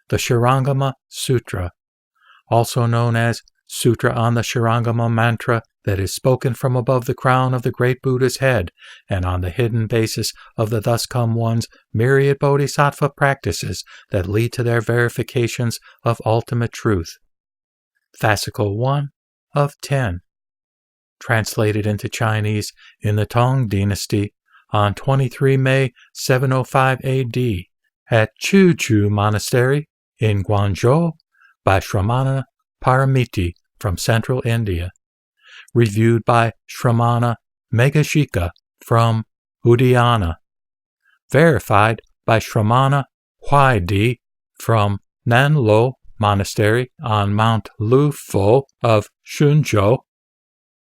the Śūraṅgama Sūtra, also known as Sutra on the Surangama mantra that is spoken from above the crown of the great Buddha's head and on the hidden basis of the thus come one's myriad bodhisattva practices that lead to their verifications of ultimate truth. Fascicle 1 of 10. Translated into Chinese in the Tang Dynasty on 23 May 705 AD at Chu Monastery in Guangzhou by Shramana Paramiti from central India. Reviewed by Shramana Meghashika from Udayana. Verified by Shramana Huaidi from Nanlo Monastery on Mount Lufo of Shunzhou.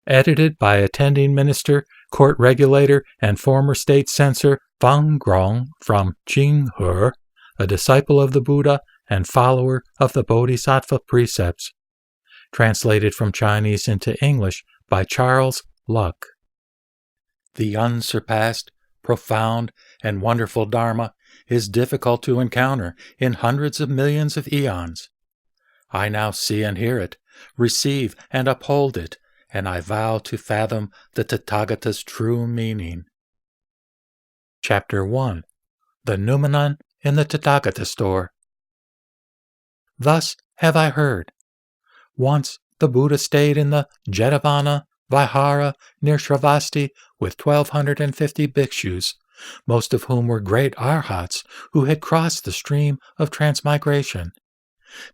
Edited by attending minister, court regulator, and former state censor Fang Grong from Jinghe, a disciple of the Buddha and follower of the Bodhisattva precepts. Translated from Chinese into English by Charles Luck. The unsurpassed, profound, and wonderful Dharma is difficult to encounter in hundreds of millions of eons. I now see and hear it, receive and uphold it, and I vow to fathom the Tathagata's true meaning. Chapter 1. The Noumenon in the Tathagata Store. Thus have I heard. Once the Buddha stayed in the Jetavana Vihara near Shravasti with 1,250 bhikshus, most of whom were great arhats who had crossed the stream of transmigration.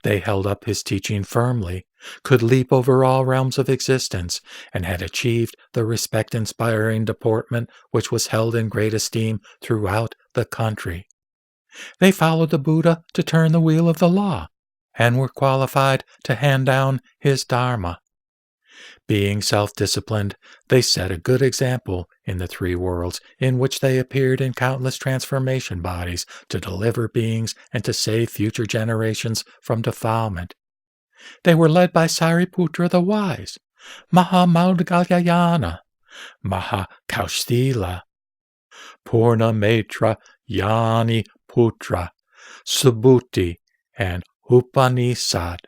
They held up his teaching firmly, could leap over all realms of existence, and had achieved the respect-inspiring deportment which was held in great esteem throughout the country. They followed the Buddha to turn the wheel of the law, and were qualified to hand down his Dharma. Being self-disciplined, they set a good example in the three worlds in which they appeared in countless transformation bodies to deliver beings and to save future generations from defilement. They were led by Sariputra the Wise, Mahamaugalyayana, Mahakaustila, Purnametra Yani Putra, Subhuti, and Upanishad.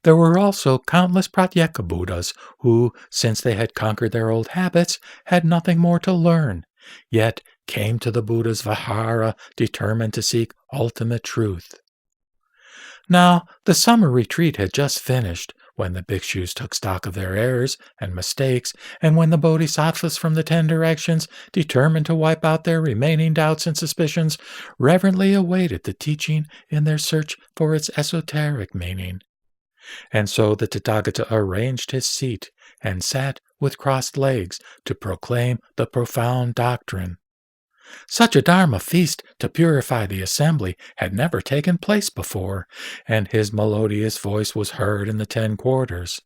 There were also countless Pratyeka Buddhas who, since they had conquered their old habits, had nothing more to learn, yet came to the Buddha's Vihara determined to seek ultimate truth. Now, the summer retreat had just finished when the bhikshus took stock of their errors and mistakes, and when the bodhisattvas from the 10 directions, determined to wipe out their remaining doubts and suspicions, reverently awaited the teaching in their search for its esoteric meaning. And so the Tathagata arranged his seat and sat with crossed legs to proclaim the profound doctrine. Such a Dharma feast to purify the assembly had never taken place before, and his melodious voice was heard in the 10 quarters.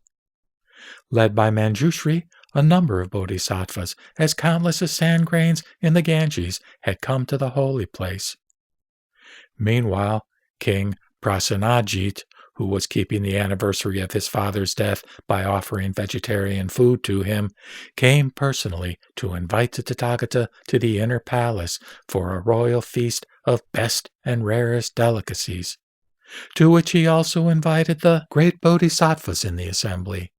Led by Manjushri, a number of bodhisattvas, as countless as sand grains in the Ganges, had come to the holy place. Meanwhile, King Prasenajit, who was keeping the anniversary of his father's death by offering vegetarian food to him, came personally to invite the Tathagata to the inner palace for a royal feast of best and rarest delicacies, to which he also invited the great bodhisattvas in the assembly.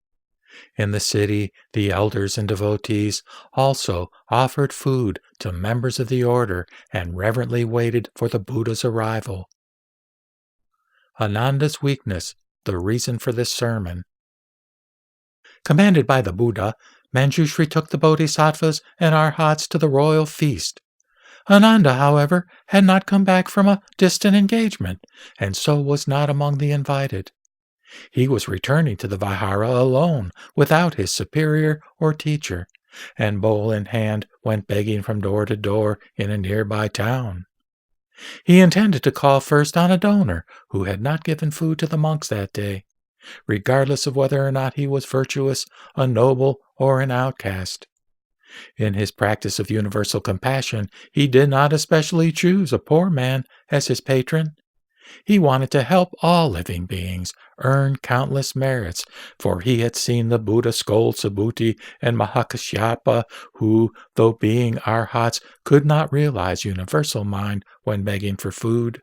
In the city, the elders and devotees also offered food to members of the order and reverently waited for the Buddha's arrival. Ananda's weakness, the reason for this sermon. Commanded by the Buddha, Manjushri took the bodhisattvas and arhats to the royal feast. Ananda, however, had not come back from a distant engagement, and so was not among the invited. He was returning to the Vihara alone, without his superior or teacher, and bowl in hand went begging from door to door in a nearby town. He intended to call first on a donor who had not given food to the monks that day, regardless of whether or not he was virtuous, a noble, or an outcast. In his practice of universal compassion, he did not especially choose a poor man as his patron. He wanted to help all living beings earn countless merits, for he had seen the Buddha scold Subhuti and Mahakashyapa, who, though being arhats, could not realize universal mind when begging for food.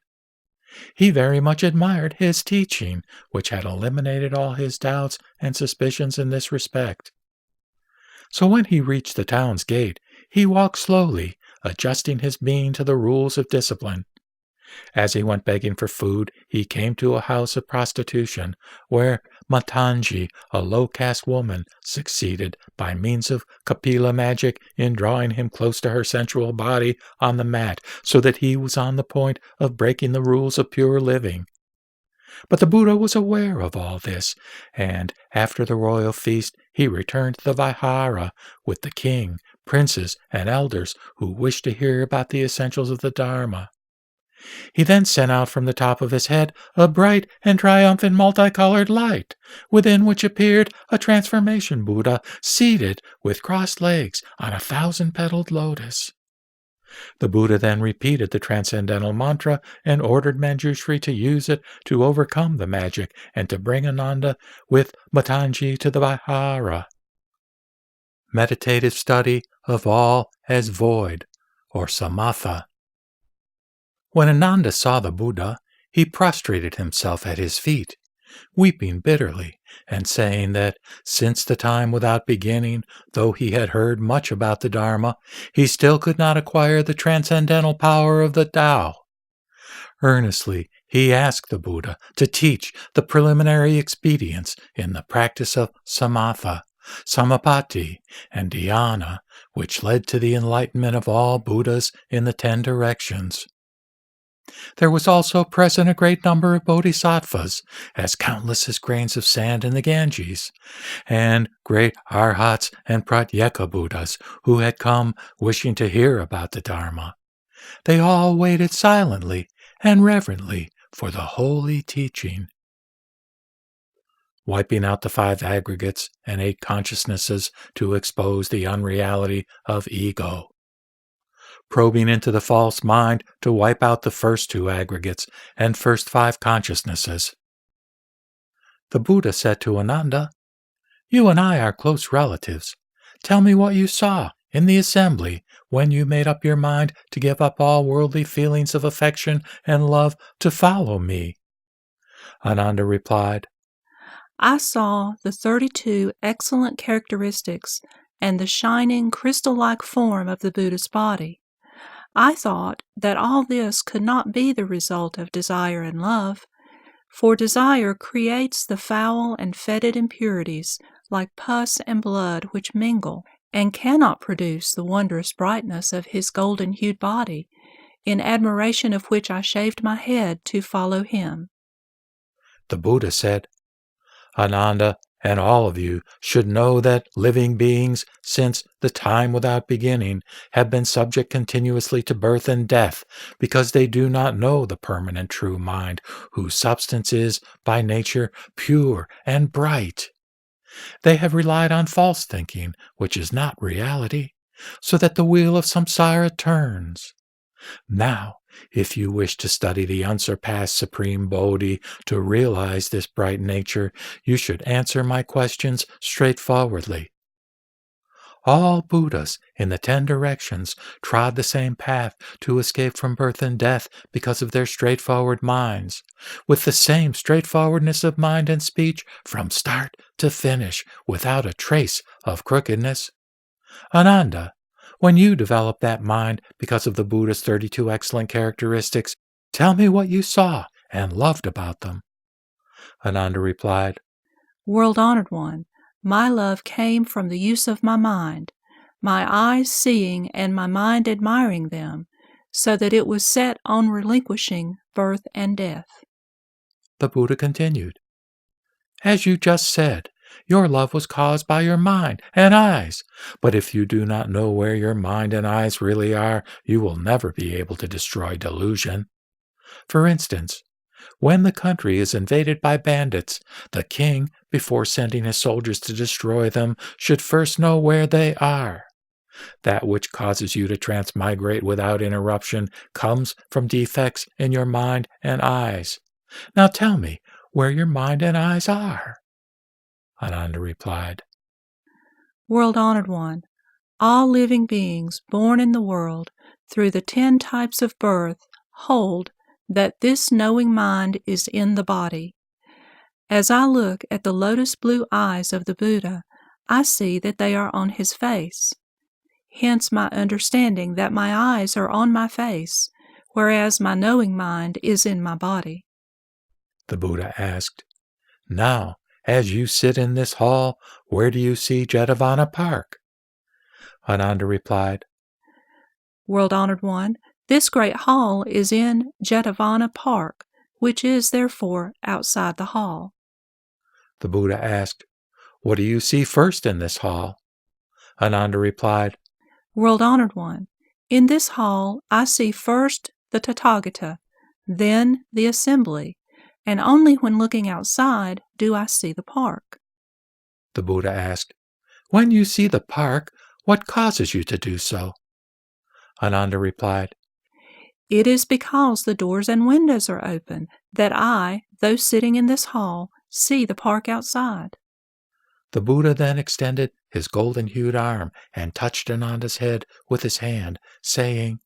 He very much admired his teaching, which had eliminated all his doubts and suspicions in this respect. So when he reached the town's gate, he walked slowly, adjusting his being to the rules of discipline. As he went begging for food, he came to a house of prostitution, where Matangi, a low-caste woman, succeeded, by means of Kapila magic, in drawing him close to her sensual body on the mat, so that he was on the point of breaking the rules of pure living. But the Buddha was aware of all this, and after the royal feast he returned to the Vihara with the king, princes, and elders who wished to hear about the essentials of the Dharma. He then sent out from the top of his head a bright and triumphant multicolored light, within which appeared a transformation Buddha seated with crossed legs on a 1,000-petaled lotus. The Buddha then repeated the transcendental mantra and ordered Manjushri to use it to overcome the magic and to bring Ananda with Matangi to the Vihara. Meditative study of all as void, or samatha. When Ananda saw the Buddha, he prostrated himself at his feet, weeping bitterly, and saying that, since the time without beginning, though he had heard much about the Dharma, he still could not acquire the transcendental power of the Tao. Earnestly, he asked the Buddha to teach the preliminary expedients in the practice of samatha, samapatti, and dhyana, which led to the enlightenment of all Buddhas in the 10 directions. There was also present a great number of bodhisattvas, as countless as grains of sand in the Ganges, and great arhats and pratyeka Buddhas who had come wishing to hear about the Dharma. They all waited silently and reverently for the holy teaching. Wiping out the 5 aggregates and 8 consciousnesses to expose the unreality of ego. Probing into the false mind to wipe out the first 2 aggregates and first 5 consciousnesses. The Buddha said to Ananda, "You and I are close relatives. Tell me what you saw in the assembly when you made up your mind to give up all worldly feelings of affection and love to follow me." Ananda replied, "I saw the 32 excellent characteristics and the shining crystal-like form of the Buddha's body. I thought that all this could not be the result of desire and love, for desire creates the foul and fetid impurities like pus and blood which mingle, and cannot produce the wondrous brightness of his golden-hued body, in admiration of which I shaved my head to follow him." The Buddha said, "Ananda and all of you should know that living beings, since the time without beginning, have been subject continuously to birth and death, because they do not know the permanent true mind, whose substance is, by nature, pure and bright. They have relied on false thinking, which is not reality, so that the wheel of samsara turns. Now, if you wish to study the unsurpassed Supreme Bodhi to realize this bright nature, you should answer my questions straightforwardly. All Buddhas in the 10 directions trod the same path to escape from birth and death because of their straightforward minds, with the same straightforwardness of mind and speech from start to finish, without a trace of crookedness. Ananda, when you develop that mind because of the Buddha's 32 excellent characteristics, tell me what you saw and loved about them." Ananda replied, "World-honored one, my love came from the use of my mind, my eyes seeing and my mind admiring them, so that it was set on relinquishing birth and death." The Buddha continued, "As you just said, your love was caused by your mind and eyes. But if you do not know where your mind and eyes really are, you will never be able to destroy delusion. For instance, when the country is invaded by bandits, the king, before sending his soldiers to destroy them, should first know where they are. That which causes you to transmigrate without interruption comes from defects in your mind and eyes. Now tell me where your mind and eyes are." Ananda replied, "World-honored one, all living beings born in the world through the 10 types of birth hold that this knowing mind is in the body. As I look at the lotus blue eyes of the Buddha, I see that they are on his face. Hence my understanding that my eyes are on my face, whereas my knowing mind is in my body. The Buddha asked, "Now, as you sit in this hall, where do you see Jetavana Park?" Ananda replied, World-honored one, this great hall is in Jetavana Park, which is therefore outside the hall. The Buddha asked, "What do you see first in this hall?" Ananda replied, World-honored one, in this hall I see first the Tathagata, then the assembly, and only when looking outside do I see the park. The Buddha asked, "When you see the park, what causes you to do so?" Ananda replied, It is because the doors and windows are open that I, though sitting in this hall, see the park outside. The Buddha then extended his golden-hued arm and touched Ananda's head with his hand, saying,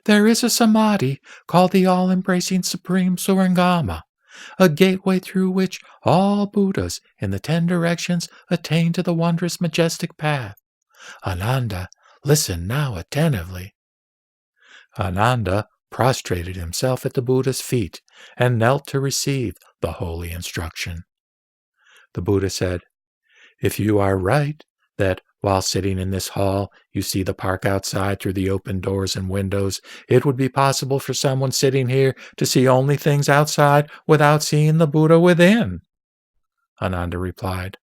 "There is a samādhi called the all-embracing Supreme Surangama, a gateway through which all Buddhas in the 10 directions attain to the wondrous majestic path. Ananda, listen now attentively." Ananda prostrated himself at the Buddha's feet and knelt to receive the holy instruction. The Buddha said, "If you are right, that while sitting in this hall you see the park outside through the open doors and windows, it would be possible for someone sitting here to see only things outside without seeing the Buddha within." Ananda replied,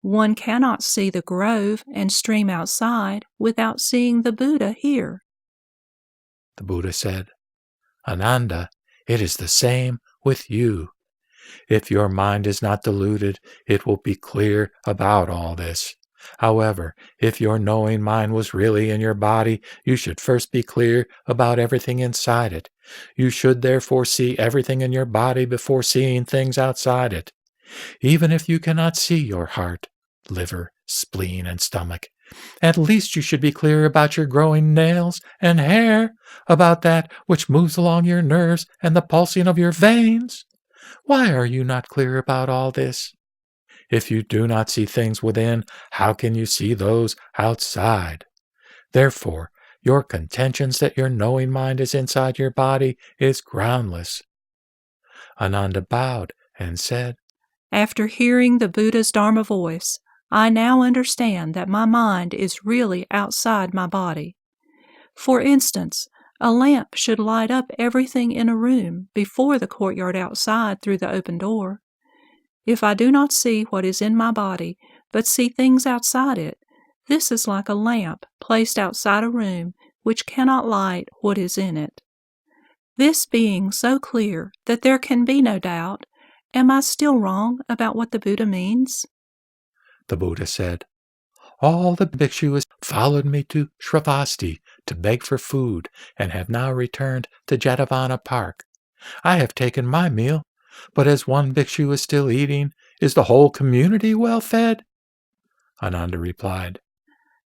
One cannot see the grove and stream outside without seeing the Buddha here. The Buddha said, "Ananda, it is the same with you. If your mind is not deluded, it will be clear about all this. However, if your knowing mind was really in your body, you should first be clear about everything inside it. You should therefore see everything in your body before seeing things outside it. Even if you cannot see your heart, liver, spleen, and stomach, at least you should be clear about your growing nails and hair, about that which moves along your nerves and the pulsing of your veins. Why are you not clear about all this? If you do not see things within, how can you see those outside? Therefore, your contentions that your knowing mind is inside your body is groundless." Ananda bowed and said, After hearing the Buddha's Dharma voice, I now understand that my mind is really outside my body. For instance, a lamp should light up everything in a room before the courtyard outside through the open door. If I do not see what is in my body, but see things outside it, this is like a lamp placed outside a room which cannot light what is in it. This being so clear that there can be no doubt, am I still wrong about what the Buddha means? The Buddha said, "All the bhikshus followed me to Shravasti to beg for food and have now returned to Jetavana Park. I have taken my meal, but as one bhikshu is still eating, is the whole community well fed?" Ananda replied,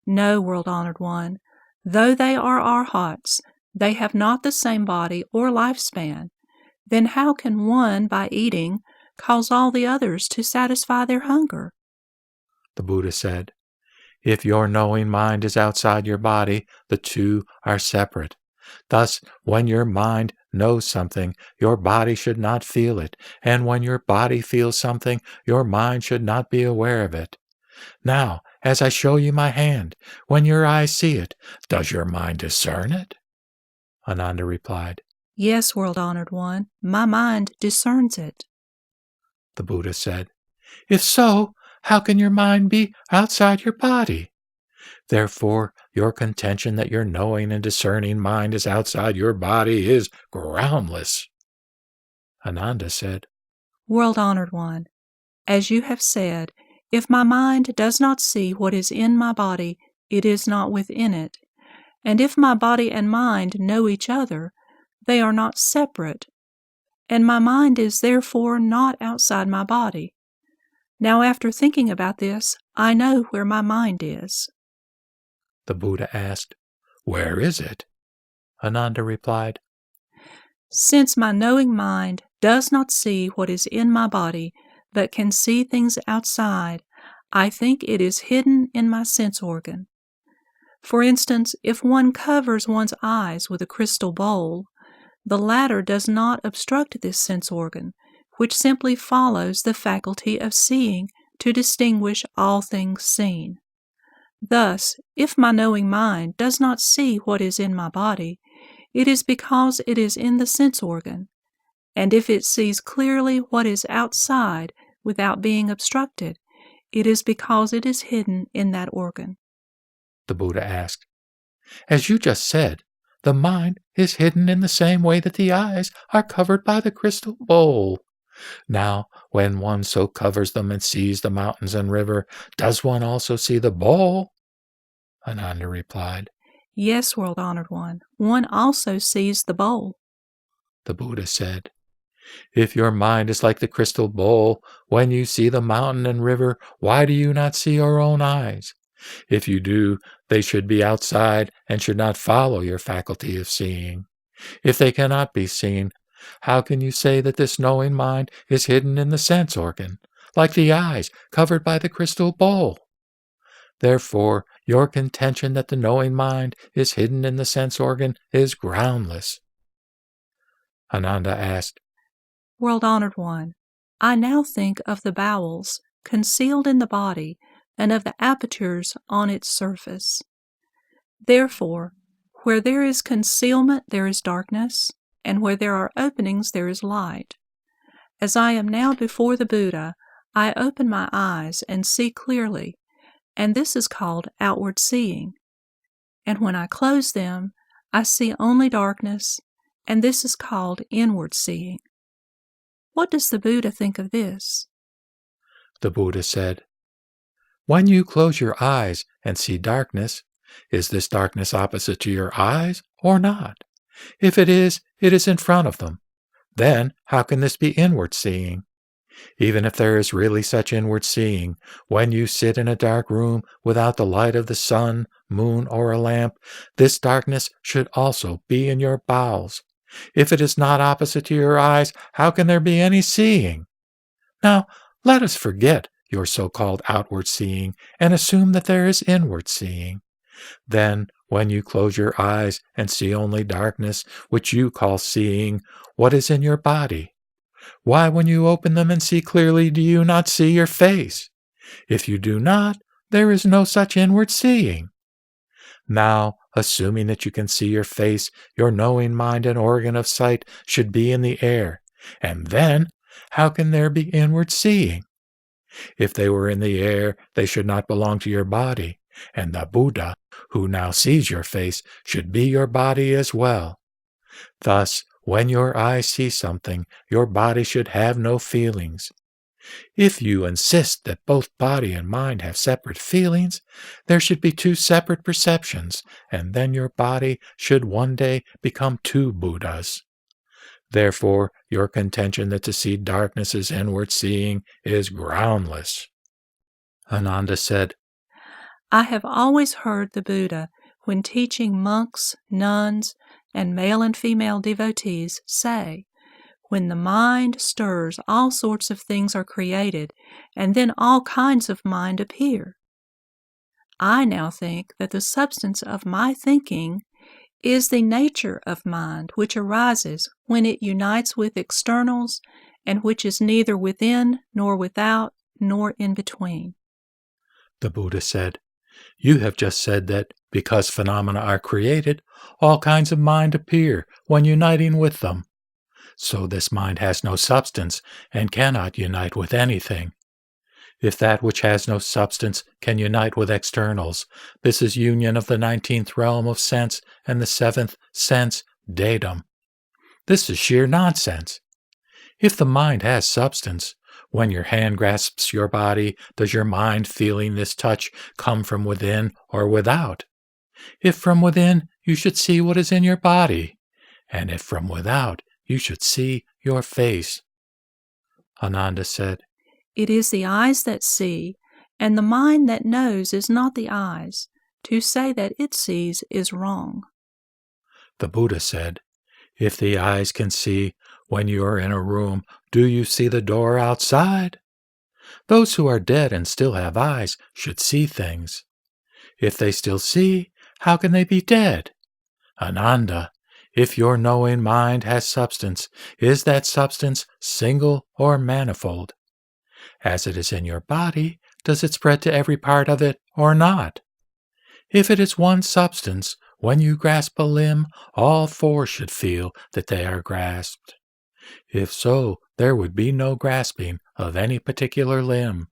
No, world-honored one. Though they are arhats, they have not the same body or lifespan. Then how can one, by eating, cause all the others to satisfy their hunger? The Buddha said, "If your knowing mind is outside your body, the two are separate. Thus, when your mind knows something, your body should not feel it, and when your body feels something, your mind should not be aware of it. Now, as I show you my hand, when your eyes see it, does your mind discern it?" Ananda replied, Yes, world-honored one, my mind discerns it. The Buddha said, "If so, how can your mind be outside your body? Therefore, your contention that your knowing and discerning mind is outside your body is groundless." Ananda said, World-honored one, as you have said, if my mind does not see what is in my body, it is not within it. And if my body and mind know each other, they are not separate, and my mind is therefore not outside my body. Now, after thinking about this, I know where my mind is. The Buddha asked, "Where is it?" Ananda replied, Since my knowing mind does not see what is in my body, but can see things outside, I think it is hidden in my sense organ. For instance, if one covers one's eyes with a crystal bowl, the latter does not obstruct this sense organ, which simply follows the faculty of seeing to distinguish all things seen. Thus, if my knowing mind does not see what is in my body, it is because it is in the sense organ, and if it sees clearly what is outside without being obstructed, it is because it is hidden in that organ. The Buddha asked, "As you just said, the mind is hidden in the same way that the eyes are covered by the crystal bowl. Now, when one so covers them and sees the mountains and river, does one also see the bowl?" Ananda replied, "Yes, world-honored one, one also sees the bowl." The Buddha said, "If your mind is like the crystal bowl, when you see the mountain and river, why do you not see your own eyes? If you do, they should be outside and should not follow your faculty of seeing. If they cannot be seen, how can you say that this knowing mind is hidden in the sense organ, like the eyes covered by the crystal bowl? Therefore, your contention that the knowing mind is hidden in the sense organ is groundless." Ananda asked, "World-honored one, I now think of the bowels concealed in the body and of the apertures on its surface. Therefore, where there is concealment there is darkness, and where there are openings there is light. As I am now before the Buddha, I open my eyes and see clearly, and this is called outward seeing. And when I close them, I see only darkness, and this is called inward seeing. What does the Buddha think of this?" The Buddha said, "When you close your eyes and see darkness, is this darkness opposite to your eyes or not? If it is in front of them. Then how can this be inward seeing? Even if there is really such inward seeing, when you sit in a dark room without the light of the sun, moon, or a lamp, this darkness should also be in your bowels. If it is not opposite to your eyes, how can there be any seeing? Now, let us forget your so-called outward seeing and assume that there is inward seeing. Then, when you close your eyes and see only darkness, which you call seeing, what is in your body? Why, when you open them and see clearly, do you not see your face? If you do not, there is no such inward seeing. Now, assuming that you can see your face, your knowing mind and organ of sight should be in the air, and then how can there be inward seeing? If they were in the air, they should not belong to your body, and the Buddha, who now sees your face, should be your body as well. Thus, when your eyes see something, your body should have no feelings. If you insist that both body and mind have separate feelings, there should be two separate perceptions, and then your body should one day become two Buddhas. Therefore, your contention that to see darkness is inward seeing is groundless." Ananda said, "I have always heard the Buddha, when teaching monks, nuns, and male and female devotees, say, when the mind stirs, all sorts of things are created, and then all kinds of mind appear. I now think that the substance of my thinking is the nature of mind, which arises when it unites with externals, and which is neither within nor without nor in between." The Buddha said, "You have just said that, because phenomena are created, all kinds of mind appear when uniting with them. So this mind has no substance and cannot unite with anything. If that which has no substance can unite with externals, this is union of the 19th realm of sense and the 7th sense, datum. This is sheer nonsense. If the mind has substance, when your hand grasps your body, does your mind feeling this touch come from within or without? If from within, you should see what is in your body, and if from without, you should see your face." Ananda said, "It is the eyes that see, and the mind that knows is not the eyes. To say that it sees is wrong." The Buddha said, If the eyes can see, when you are in a room, do you see the door outside? Those who are dead and still have eyes should see things. If they still see, how can they be dead? Ananda, if your knowing mind has substance, is that substance single or manifold? As it is in your body, does it spread to every part of it or not? If it is one substance, when you grasp a limb, all four should feel that they are grasped. If so, there would be no grasping of any particular limb.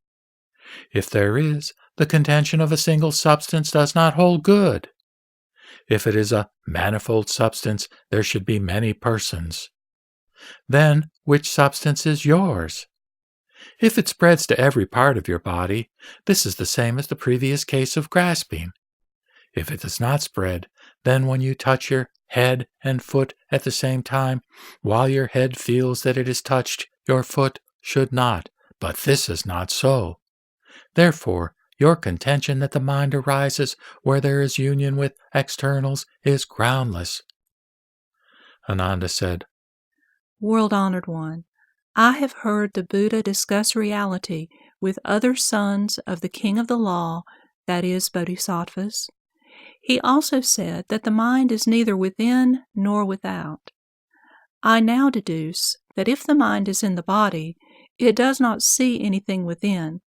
If there is, the contention of a single substance does not hold good. If it is a manifold substance, there should be many persons. Then, which substance is yours? If it spreads to every part of your body, this is the same as the previous case of grasping. If it does not spread, then when you touch your head and foot at the same time, while your head feels that it is touched, your foot should not, but this is not so. Therefore, your contention that the mind arises where there is union with externals is groundless. Ananda said, World-honored one, I have heard the Buddha discuss reality with other sons of the King of the Law, that is, Bodhisattvas. He also said that the mind is neither within nor without. I now deduce that if the mind is in the body, it does not see anything within,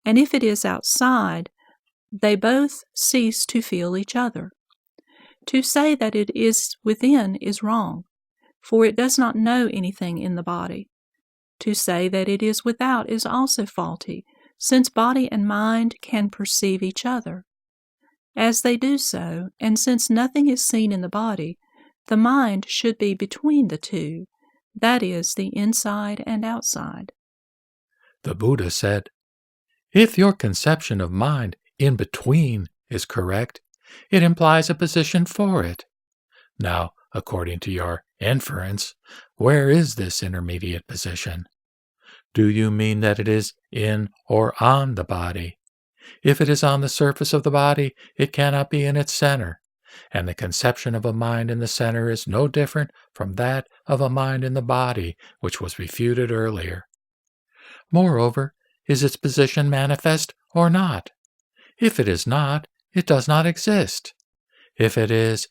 and if it is outside, they both cease to feel each other. To say that it is within is wrong, for it does not know anything in the body. To say that it is without is also faulty, since body and mind can perceive each other. As they do so, and since nothing is seen in the body, the mind should be between the two, that is, the inside and outside. The Buddha said, If your conception of mind in between is correct, it implies a position for it. Now, according to your inference, where is this intermediate position? Do you mean that it is in or on the body? If it is on the surface of the body, it cannot be in its center, and the conception of a mind in the center is no different from that of a mind in the body, which was refuted earlier. Moreover, is its position manifest or not? If it is not, it does not exist. If it is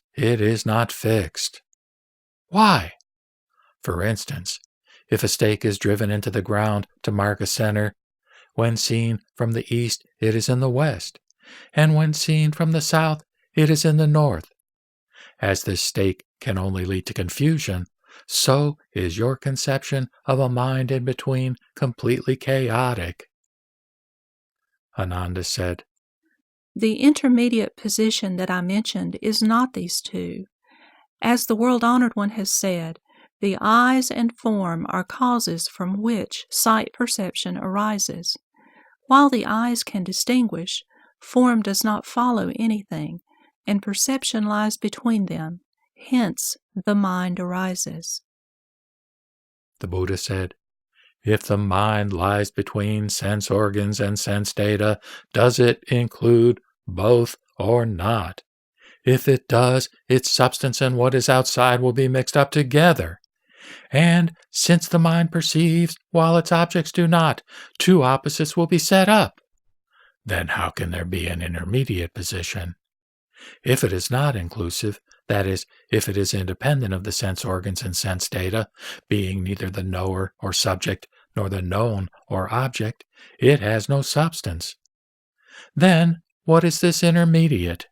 not fixed. Why? For instance, if a stake is driven into the ground to mark a center, when seen from the east, it is in the west, and when seen from the south, it is in the north. As this stake can only lead to confusion, so is your conception of a mind in between completely chaotic. Ananda said, The intermediate position that I mentioned is not these two. As the world-honored one has said, the eyes and form are causes from which sight perception arises. While the eyes can distinguish, form does not follow anything, and perception lies between them. Hence, the mind arises. The Buddha said, If the mind lies between sense organs and sense data, does it include both or not? If it does, its substance and what is outside will be mixed up together. And since the mind perceives while its objects do not, two opposites will be set up. Then how can there be an intermediate position? If it is not inclusive, that is, if it is independent of the sense organs and sense data, being neither the knower or subject nor the known or object, it has no substance. Then what is this intermediate?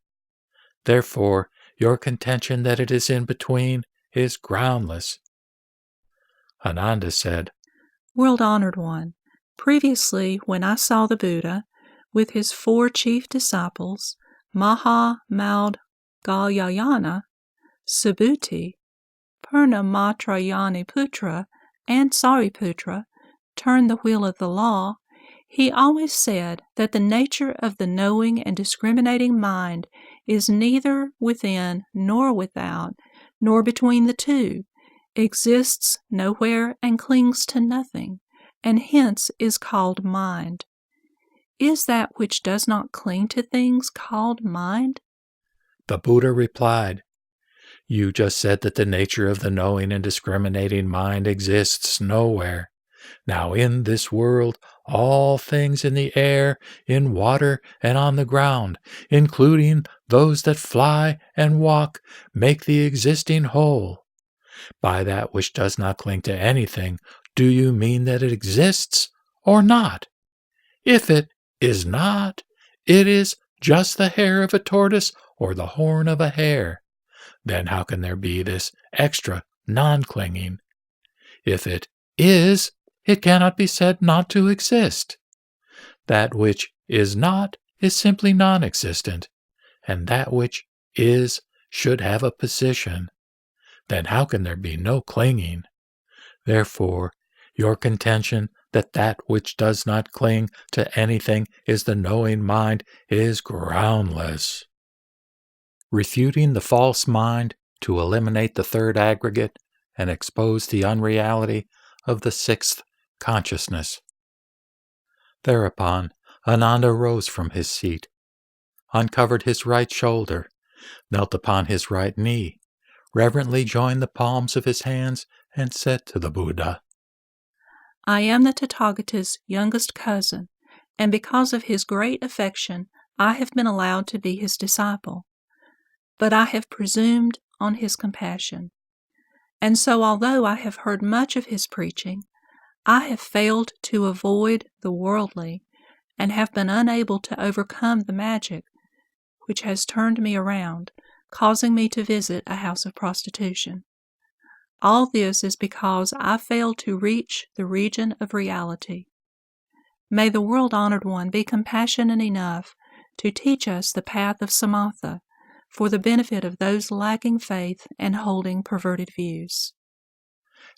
Therefore, your contention that it is in between is groundless. Ananda said, World-honored one, previously when I saw the Buddha, with his 4 chief disciples, Maha-Madhyayana, Subhuti, Purnamatrayani-putra, and Sariputra, turn the wheel of the law, he always said that the nature of the knowing and discriminating mind is neither within nor without, nor between the two, exists nowhere and clings to nothing, and hence is called mind. Is that which does not cling to things called mind? The Buddha replied, You just said that the nature of the knowing and discriminating mind exists nowhere. Now in this world, all things in the air, in water, and on the ground, including those that fly and walk, make the existing whole. By that which does not cling to anything, do you mean that it exists or not? If it is not, it is just the hair of a tortoise or the horn of a hare. Then how can there be this extra non-clinging? If it is, it cannot be said not to exist. That which is not is simply non-existent, and that which is should have a position. Then how can there be no clinging? Therefore, your contention that that which does not cling to anything is the knowing mind is groundless. Refuting the false mind to eliminate the third aggregate and expose the unreality of the sixth consciousness. Thereupon, Ananda rose from his seat, uncovered his right shoulder, knelt upon his right knee, reverently joined the palms of his hands, and said to the Buddha, I am the Tathagata's youngest cousin, and because of his great affection, I have been allowed to be his disciple. But I have presumed on his compassion. And so, although I have heard much of his preaching, I have failed to avoid the worldly and have been unable to overcome the magic which has turned me around, causing me to visit a house of prostitution. All this is because I failed to reach the region of reality. May the world-honored one be compassionate enough to teach us the path of samatha for the benefit of those lacking faith and holding perverted views.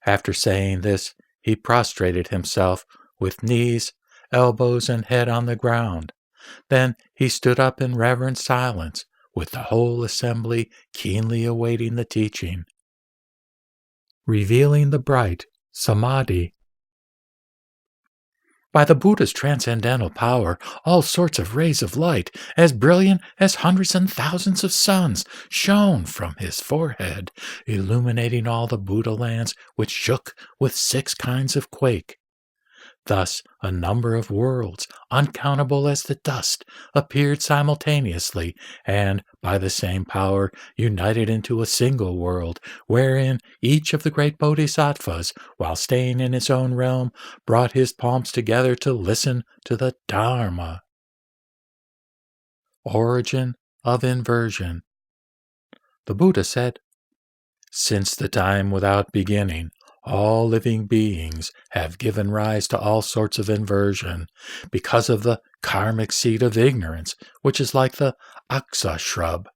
After saying this, he prostrated himself with knees, elbows, and head on the ground. Then he stood up in reverent silence, with the whole assembly keenly awaiting the teaching. Revealing the bright samādhi. By the Buddha's transcendental power, all sorts of rays of light, as brilliant as hundreds and thousands of suns, shone from his forehead, illuminating all the Buddha lands, which shook with 6 kinds of quake. Thus a number of worlds, uncountable as the dust, appeared simultaneously, and, by the same power, united into a single world, wherein each of the great bodhisattvas, while staying in his own realm, brought his palms together to listen to the Dharma. Origin of inversion. The Buddha said, Since the time without beginning, all living beings have given rise to all sorts of inversion because of the karmic seed of ignorance, which is like the aksa shrub.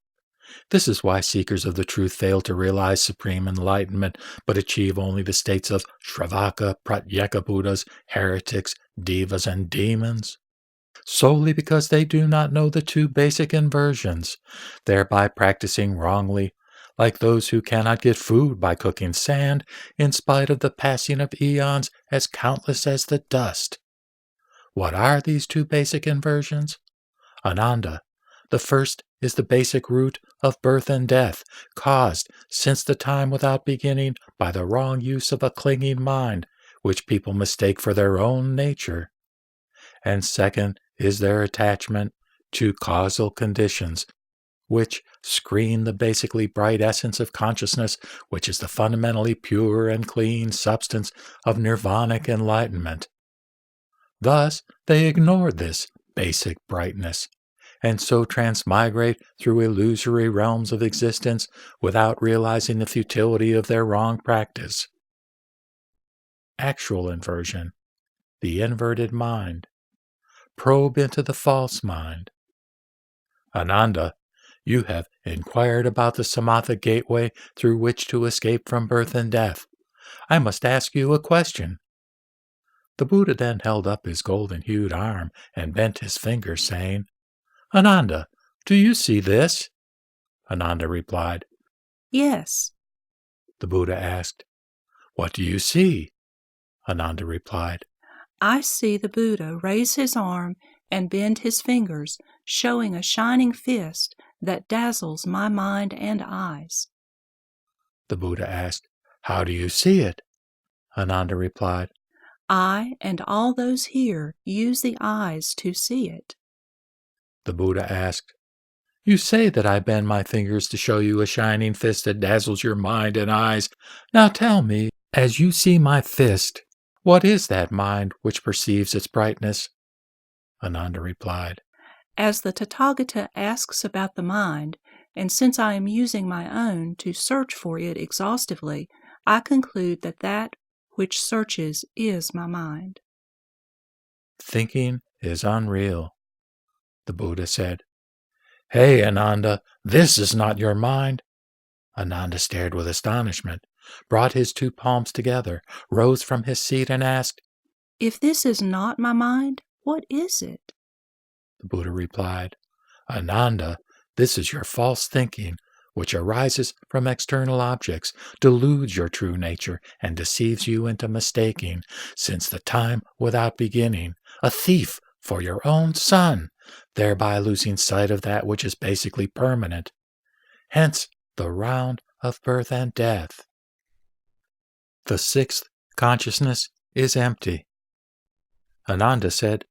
This is why seekers of the truth fail to realize supreme enlightenment, but achieve only the states of Shravaka, Pratyeka Buddhas, heretics, devas, and demons. Solely because they do not know the 2 basic inversions, thereby practicing wrongly, like those who cannot get food by cooking sand, in spite of the passing of eons as countless as the dust. What are these 2 basic inversions? Ananda, the first is the basic root of birth and death, caused, since the time without beginning, by the wrong use of a clinging mind, which people mistake for their own nature. And second is their attachment to causal conditions, which screen the basically bright essence of consciousness, which is the fundamentally pure and clean substance of nirvanic enlightenment. Thus, they ignore this basic brightness, and so transmigrate through illusory realms of existence without realizing the futility of their wrong practice. Actual inversion, the inverted mind. Probe into the false mind. Ananda, you have inquired about the samatha gateway through which to escape from birth and death. I must ask you a question. The Buddha then held up his golden-hued arm and bent his finger, saying, Ananda, do you see this? Ananda replied, Yes. The Buddha asked, What do you see? Ananda replied, I see the Buddha raise his arm and bend his fingers, showing a shining fist that dazzles my mind and eyes. The Buddha asked. How do you see it? Ananda replied. I and all those here use the eyes to see it. The Buddha asked, You say that I bend my fingers to show you a shining fist that dazzles your mind and eyes. Now tell me, as you see my fist, what is that mind which perceives its brightness? Ananda replied, As the Tathagata asks about the mind, and since I am using my own to search for it exhaustively, I conclude that that which searches is my mind. Thinking is unreal. The Buddha said, Hey, Ananda, this is not your mind. Ananda stared with astonishment, brought his two palms together, rose from his seat and asked, If this is not my mind, what is it? The Buddha replied, Ananda, this is your false thinking, which arises from external objects, deludes your true nature, and deceives you into mistaking, since the time without beginning, a thief for your own son, thereby losing sight of that which is basically permanent. Hence the round of birth and death. The sixth consciousness is empty. Ananda said,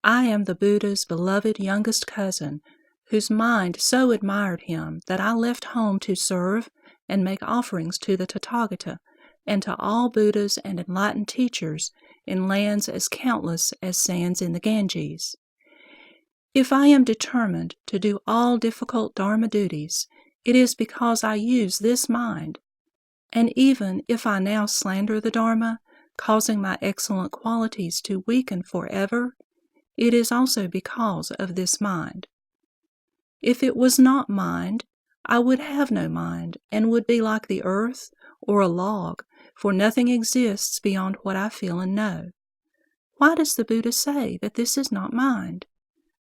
I am the Buddha's beloved youngest cousin, whose mind so admired him that I left home to serve and make offerings to the Tathagata and to all Buddhas and enlightened teachers in lands as countless as sands in the Ganges. If I am determined to do all difficult Dharma duties, it is because I use this mind. And even if I now slander the Dharma, causing my excellent qualities to weaken forever, it is also because of this mind. If it was not mind, I would have no mind, and would be like the earth or a log, for nothing exists beyond what I feel and know. Why does the Buddha say that this is not mind?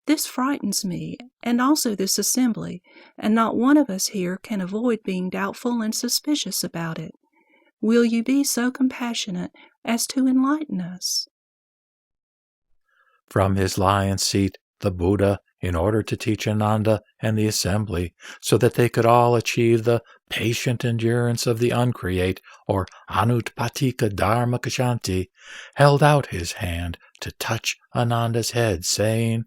This frightens me, and also this assembly, and not one of us here can avoid being doubtful and suspicious about it. Will you be so compassionate as to enlighten us? From his lion's seat, the Buddha, in order to teach Ananda and the assembly, so that they could all achieve the patient endurance of the uncreate, or anutpatika dharma kashanti, held out his hand to touch Ananda's head, saying,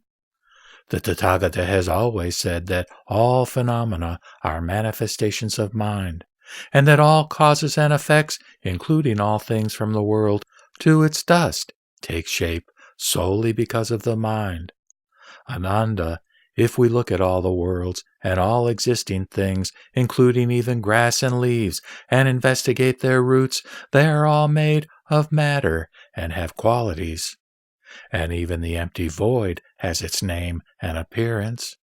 The Tathagata has always said that all phenomena are manifestations of mind, and that all causes and effects, including all things from the world to its dust, take shape solely because of the mind. Ananda, if we look at all the worlds and all existing things, including even grass and leaves, and investigate their roots, they are all made of matter and have qualities. And even the empty void has its name and appearance.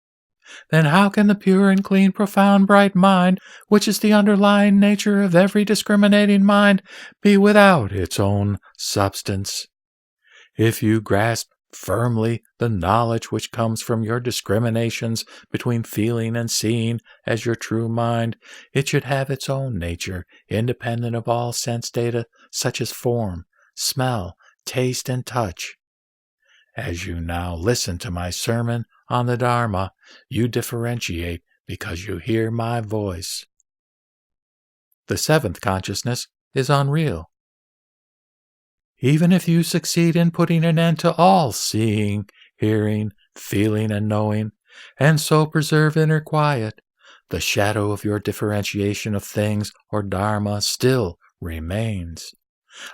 Then how can the pure and clean, profound, bright mind, which is the underlying nature of every discriminating mind, be without its own substance? If you grasp firmly the knowledge which comes from your discriminations between feeling and seeing as your true mind, it should have its own nature, independent of all sense data such as form, smell, taste, and touch. As you now listen to my sermon on the Dharma, you differentiate because you hear my voice. The seventh consciousness is unreal. Even if you succeed in putting an end to all seeing, hearing, feeling, and knowing, and so preserve inner quiet, the shadow of your differentiation of things or Dharma still remains.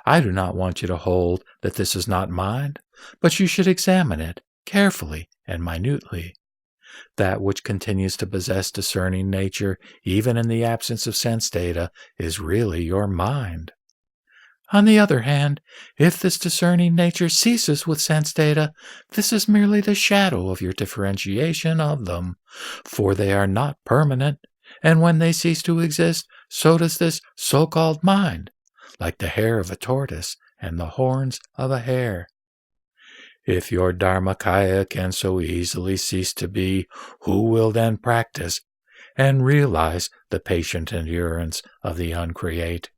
I do not want you to hold that this is not mind, but you should examine it carefully and minutely. That which continues to possess discerning nature, even in the absence of sense data, is really your mind. On the other hand, if this discerning nature ceases with sense data, this is merely the shadow of your differentiation of them, for they are not permanent, and when they cease to exist, so does this so-called mind, like the hair of a tortoise and the horns of a hare. If your Dharmakaya can so easily cease to be, who will then practice and realize the patient endurance of the uncreate?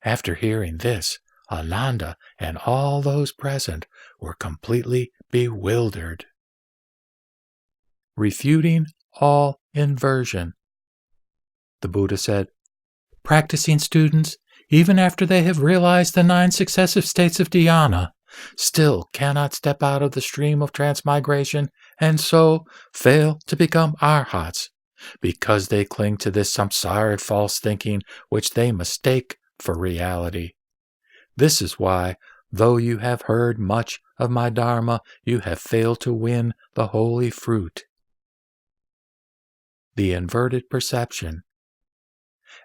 After hearing this, Ananda and all those present were completely bewildered. Refuting all inversion. The Buddha said, practicing students, even after they have realized the 9 successive states of dhyana, still cannot step out of the stream of transmigration and so fail to become arhats, because they cling to this samsaric false thinking which they mistake for reality. This is why, though you have heard much of my Dharma, you have failed to win the holy fruit. The inverted perception.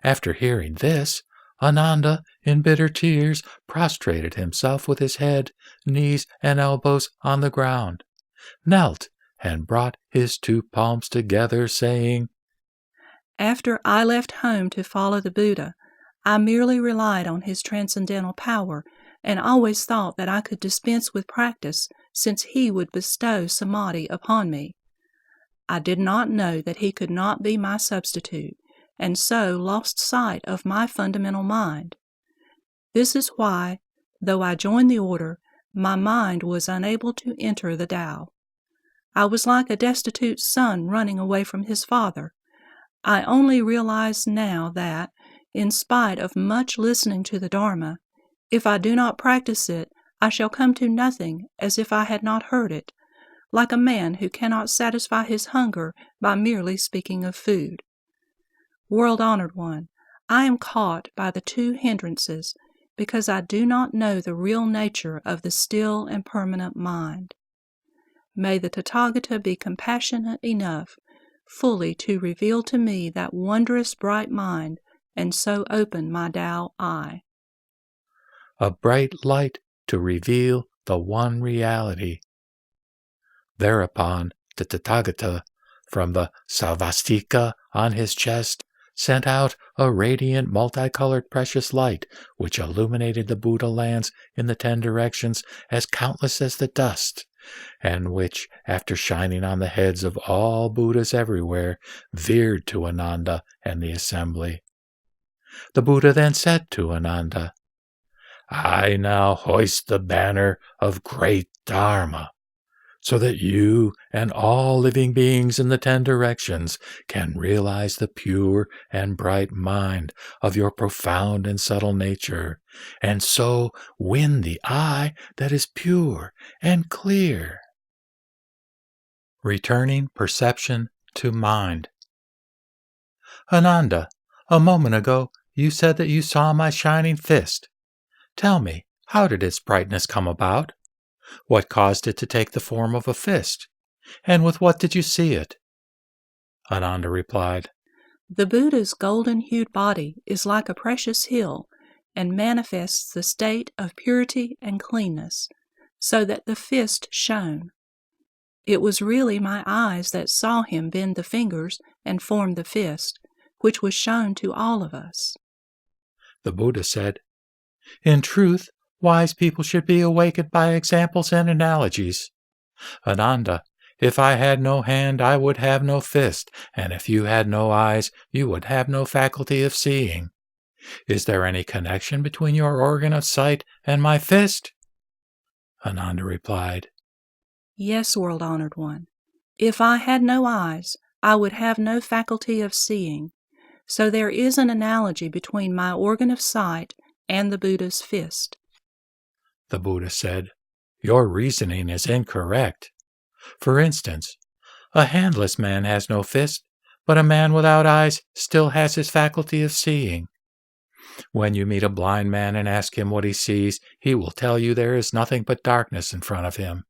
After hearing this, Ananda, in bitter tears, prostrated himself with his head, knees, and elbows on the ground, knelt, and brought his 2 palms together, saying, After I left home to follow the Buddha, I merely relied on his transcendental power, and always thought that I could dispense with practice, since he would bestow samādhi upon me. I did not know that he could not be my substitute, and so lost sight of my fundamental mind. This is why, though I joined the order, my mind was unable to enter the Tao. I was like a destitute son running away from his father. I only realize now that, in spite of much listening to the Dharma, if I do not practice it, I shall come to nothing as if I had not heard it, like a man who cannot satisfy his hunger by merely speaking of food. World-honored one, I am caught by the 2 hindrances because I do not know the real nature of the still and permanent mind. May the Tathagata be compassionate enough fully to reveal to me that wondrous bright mind and so open my Tao eye. A bright light to reveal the one reality. Thereupon the Tathagata, from the Savastika on his chest, sent out a radiant multicolored precious light which illuminated the Buddha lands in the 10 directions as countless as the dust, and which, after shining on the heads of all Buddhas everywhere, veered to Ananda and the assembly. The Buddha then said to Ananda, I now hoist the banner of great Dharma, so that you and all living beings in the 10 directions can realize the pure and bright mind of your profound and subtle nature, and so win the eye that is pure and clear. Returning perception to mind. Ananda, a moment ago you said that you saw my shining fist. Tell me, how did its brightness come about? What caused it to take the form of a fist? And with what did you see it? Ananda replied, The Buddha's golden-hued body is like a precious hill, and manifests the state of purity and cleanness, so that the fist shone. It was really my eyes that saw him bend the fingers and form the fist, which was shown to all of us. The Buddha said, In truth, wise people should be awakened by examples and analogies. Ananda, if I had no hand, I would have no fist, and if you had no eyes, you would have no faculty of seeing. Is there any connection between your organ of sight and my fist? Ananda replied, Yes, world-honored one. If I had no eyes, I would have no faculty of seeing. So there is an analogy between my organ of sight and the Buddha's fist. The Buddha said, Your reasoning is incorrect. For instance, a handless man has no fist, but a man without eyes still has his faculty of seeing. When you meet a blind man and ask him what he sees, he will tell you there is nothing but darkness in front of him.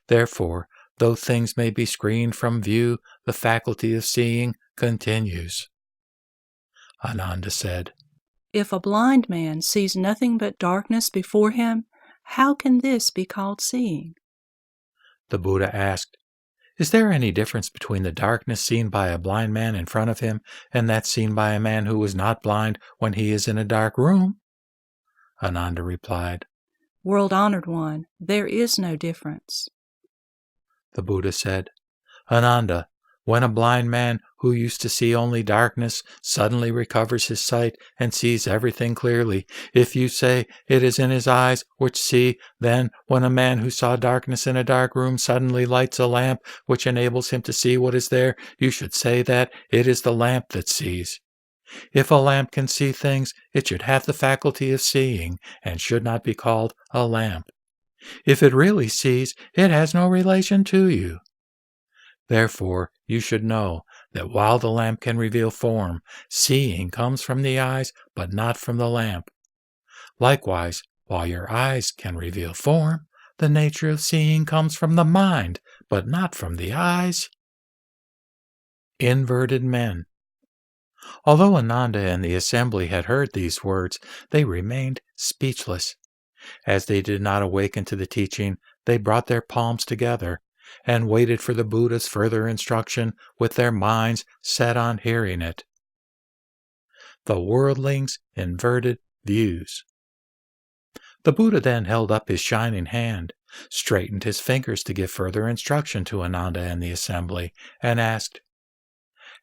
Therefore, though things may be screened from view, the faculty of seeing continues. Ananda said, If a blind man sees nothing but darkness before him, how can this be called seeing? The Buddha asked, Is there any difference between the darkness seen by a blind man in front of him and that seen by a man who is not blind when he is in a dark room? Ananda replied, World-honored one, there is no difference. The Buddha said, Ananda, when a blind man who used to see only darkness suddenly recovers his sight and sees everything clearly, if you say it is in his eyes which see, then when a man who saw darkness in a dark room suddenly lights a lamp which enables him to see what is there, you should say that it is the lamp that sees. If a lamp can see things, it should have the faculty of seeing, and should not be called a lamp. If it really sees, it has no relation to you. Therefore, you should know that while the lamp can reveal form, seeing comes from the eyes, but not from the lamp. Likewise, while your eyes can reveal form, the nature of seeing comes from the mind, but not from the eyes. Inverted men. Although Ananda and the assembly had heard these words, they remained speechless. As they did not awaken to the teaching, they brought their palms together and waited for the Buddha's further instruction with their minds set on hearing it. The worldling's inverted views. The Buddha then held up his shining hand, straightened his fingers to give further instruction to Ananda and the assembly, and asked,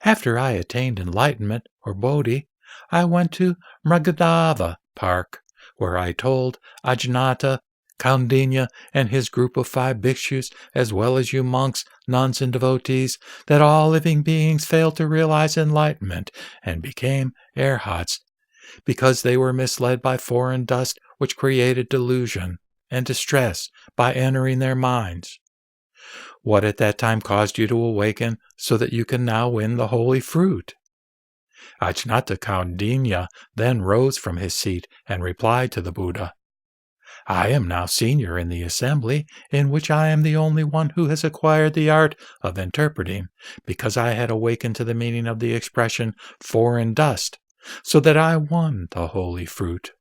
"After I attained enlightenment, or Bodhi, I went to Mrigadava Park, where I told Ajnata, Kaundinya, and his group of 5 bhikshus, as well as you monks, nuns, and devotees, that all living beings failed to realize enlightenment and became arhats, because they were misled by foreign dust which created delusion and distress by entering their minds. What at that time caused you to awaken so that you can now win the holy fruit?" Ajnata Kaundinya then rose from his seat and replied to the Buddha, "I am now senior in the assembly, in which I am the only one who has acquired the art of interpreting, because I had awakened to the meaning of the expression foreign dust, so that I won the holy fruit.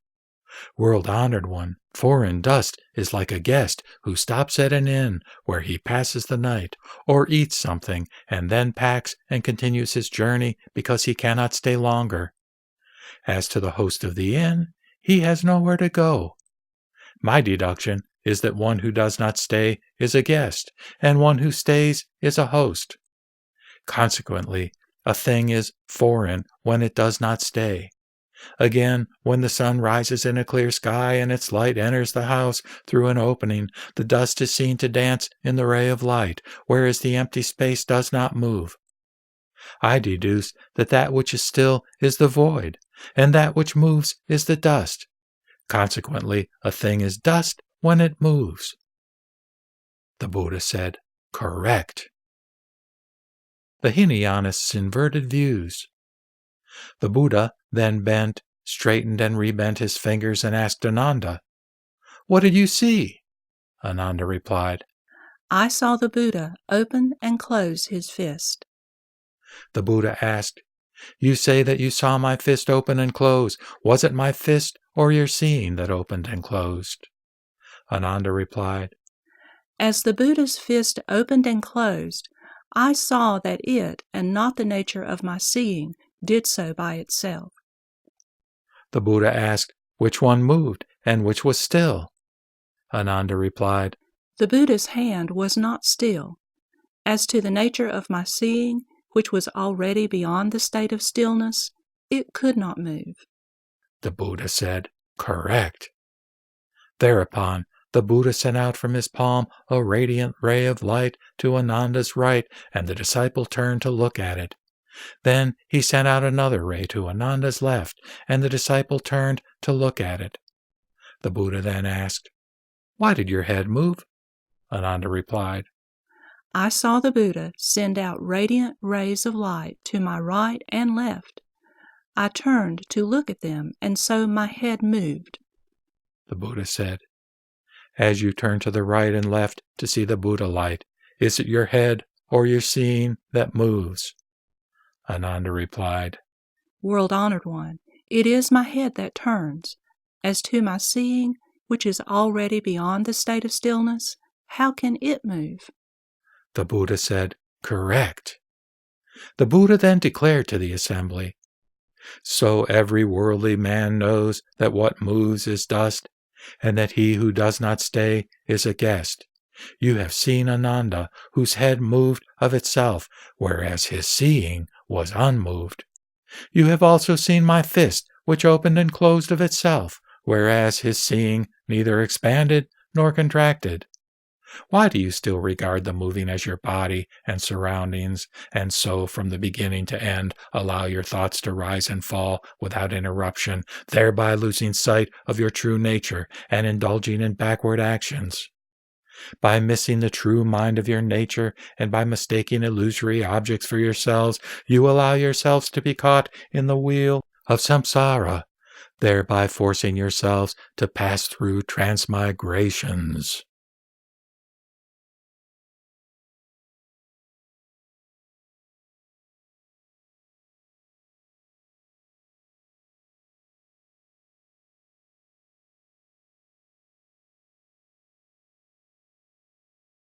World-honored one, foreign dust is like a guest who stops at an inn where he passes the night, or eats something, and then packs and continues his journey because he cannot stay longer. As to the host of the inn, he has nowhere to go. My deduction is that one who does not stay is a guest, and one who stays is a host. Consequently, a thing is foreign when it does not stay. Again, when the sun rises in a clear sky and its light enters the house through an opening, the dust is seen to dance in the ray of light, whereas the empty space does not move. I deduce that that which is still is the void, and that which moves is the dust. Consequently, a thing is dust when it moves." The Buddha said, "Correct." The Hinayanists' inverted views. The Buddha then bent, straightened, and rebent his fingers and asked Ananda, "What did you see?" Ananda replied, "I saw the Buddha open and close his fist." The Buddha asked, "You say that you saw my fist open and close. Was it my fist or your seeing that opened and closed?" Ananda replied, "As the Buddha's fist opened and closed, I saw that it, and not the nature of my seeing, did so by itself." The Buddha asked, "Which one moved and which was still?" Ananda replied, "The Buddha's hand was not still. As to the nature of my seeing, which was already beyond the state of stillness, it could not move." The Buddha said, "Correct." Thereupon, the Buddha sent out from his palm a radiant ray of light to Ananda's right, and the disciple turned to look at it. Then he sent out another ray to Ananda's left, and the disciple turned to look at it. The Buddha then asked, "Why did your head move?" Ananda replied, "I saw the Buddha send out radiant rays of light to my right and left. I turned to look at them, and so my head moved." The Buddha said, "As you turn to the right and left to see the Buddha light, is it your head or your seeing that moves?" Ananda replied, "World-honored one, it is my head that turns. As to my seeing, which is already beyond the state of stillness, how can it move?" The Buddha said, "Correct." The Buddha then declared to the assembly, "So every worldly man knows that what moves is dust, and that he who does not stay is a guest. You have seen Ananda, whose head moved of itself, whereas his seeing was unmoved. You have also seen my fist, which opened and closed of itself, whereas his seeing neither expanded nor contracted. Why do you still regard the moving as your body and surroundings, and so from the beginning to end allow your thoughts to rise and fall without interruption, thereby losing sight of your true nature and indulging in backward actions? By missing the true mind of your nature and by mistaking illusory objects for yourselves, you allow yourselves to be caught in the wheel of samsara, thereby forcing yourselves to pass through transmigrations.